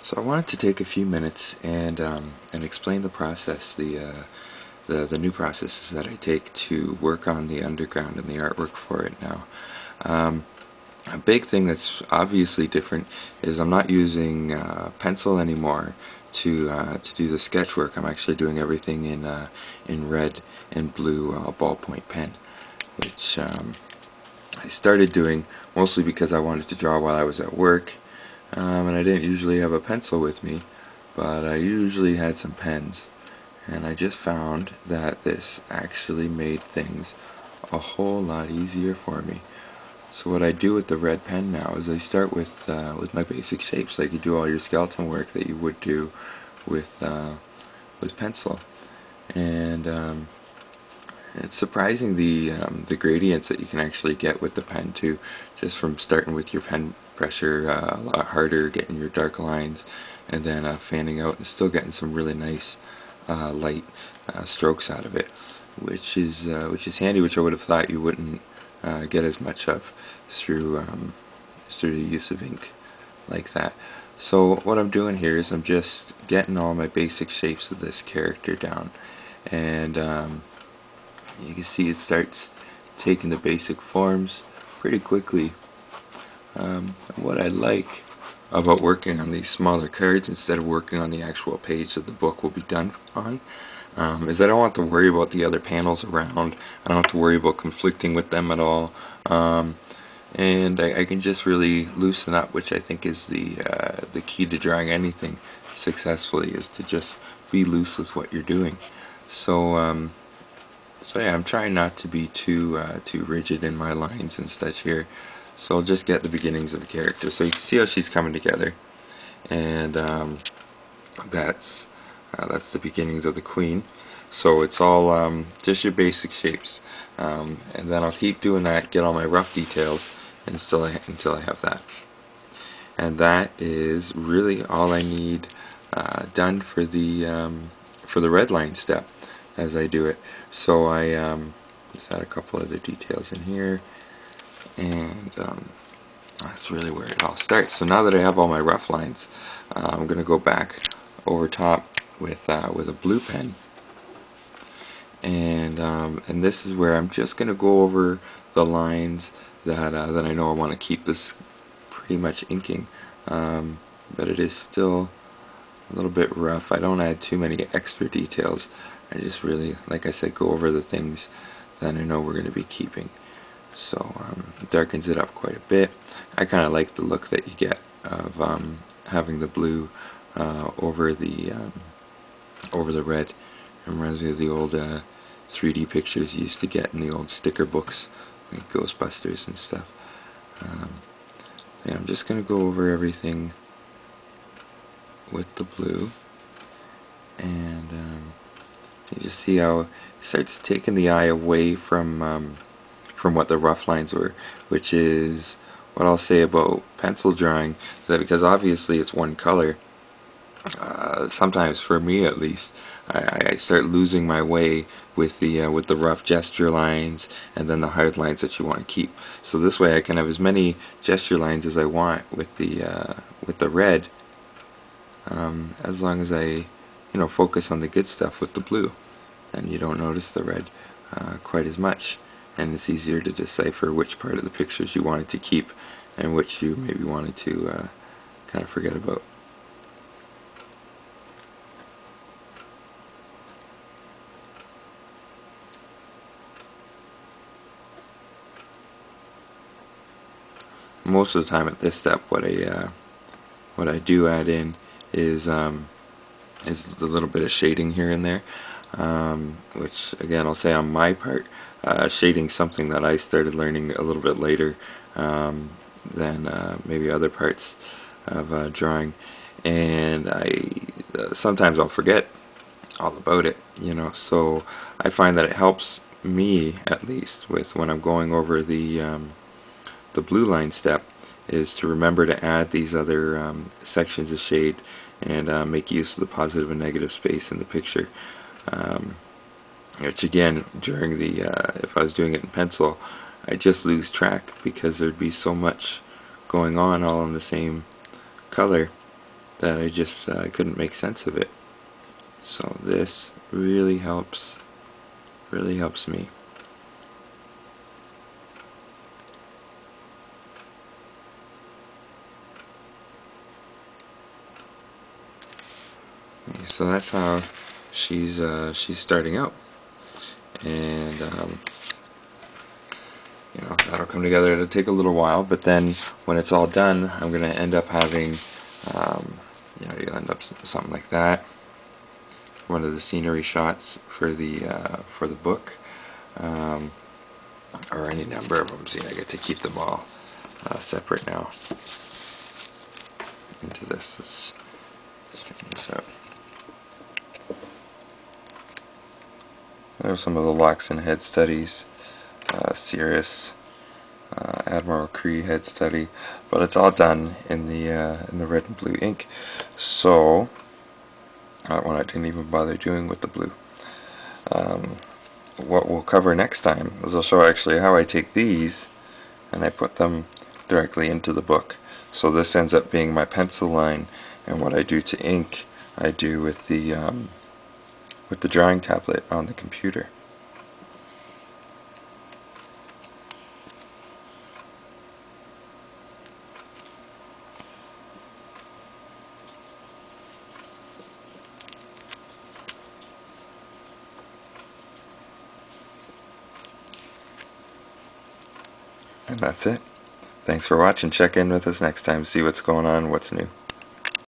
So I wanted to take a few minutes and explain the process, the new processes that I take to work on the underground and the artwork for it now. Um, a big thing that's obviously different is I'm not using pencil anymore to do the sketch work. I'm actually doing everything in red and blue ballpoint pen, which I started doing mostly because I wanted to draw while I was at work, and I didn't usually have a pencil with me, but I usually had some pens. And I just found that this actually made things a whole lot easier for me. So what I do with the red pen now is I start with my basic shapes, like you do all your skeleton work that you would do with pencil. And it's surprising the gradients that you can actually get with the pen too, just from starting with your pen pressure a lot harder, getting your dark lines, and then fanning out and still getting some really nice light strokes out of it, which is handy, which I would have thought you wouldn't get as much of through the use of ink like that. So what I'm doing here is I'm just getting all my basic shapes of this character down, and you can see it starts taking the basic forms pretty quickly. What I like about working on these smaller cards instead of working on the actual page that the book will be done on is I don't have to worry about the other panels around. I don't have to worry about conflicting with them at all. And I can just really loosen up, which I think is the key to drawing anything successfully, is to just be loose with what you're doing. So so yeah, I'm trying not to be too rigid in my lines and such here. So I'll just get the beginnings of the character. So you can see how she's coming together, and that's that's the beginnings of the queen. So it's all just your basic shapes, and then I'll keep doing that, get all my rough details until I have that. And that is really all I need done for the red line step as I do it. So I just add a couple other details in here, and that's really where it all starts. So now that I have all my rough lines, I'm going to go back over top with a blue pen, and this is where I'm just going to go over the lines that I know I want to keep this pretty much inking, but it is still a little bit rough. I don't add too many extra details. I just really, like I said, go over the things that I know we're going to be keeping. So it darkens it up quite a bit. I kind of like the look that you get of having the blue over the red. It reminds me of the old 3D pictures you used to get in the old sticker books, like Ghostbusters and stuff. Yeah, I'm just going to go over everything with the blue, and you just see how it starts taking the eye away from what the rough lines were, which is what I'll say about pencil drawing, that because obviously it's one color, sometimes for me at least, I start losing my way with the rough gesture lines and then the hard lines that you want to keep. So this way I can have as many gesture lines as I want with the red, as long as I focus on the good stuff with the blue, and you don't notice the red quite as much, and it's easier to decipher which part of the pictures you wanted to keep and which you maybe wanted to kind of forget about. Most of the time at this step, what I do add in is a little bit of shading here and there, which again I'll say on my part, shading something that I started learning a little bit later than maybe other parts of drawing, and sometimes I'll forget all about it, so I find that it helps me, at least, with when I'm going over the blue line step, is to remember to add these other sections of shade and make use of the positive and negative space in the picture, which again, during if I was doing it in pencil, I just lose track because there'd be so much going on all in the same color that I just couldn't make sense of it. So this really helps me. So that's how she's starting out, and that'll come together. It'll take a little while, but then when it's all done, I'm going to end up having you'll end up something like that. One of the scenery shots for the book, or any number of them. See, I get to keep them all separate now into this. Let's straighten this out. There are some of the Loxon head studies, Cirrus, Admiral Cree head study, but it's all done in the red and blue ink. So that one I didn't even bother doing with the blue. What we'll cover next time is I'll show actually how I take these and I put them directly into the book. So this ends up being my pencil line, and what I do to ink I do with the drawing tablet on the computer. And that's it. Thanks for watching. Check in with us next time. See what's going on, what's new.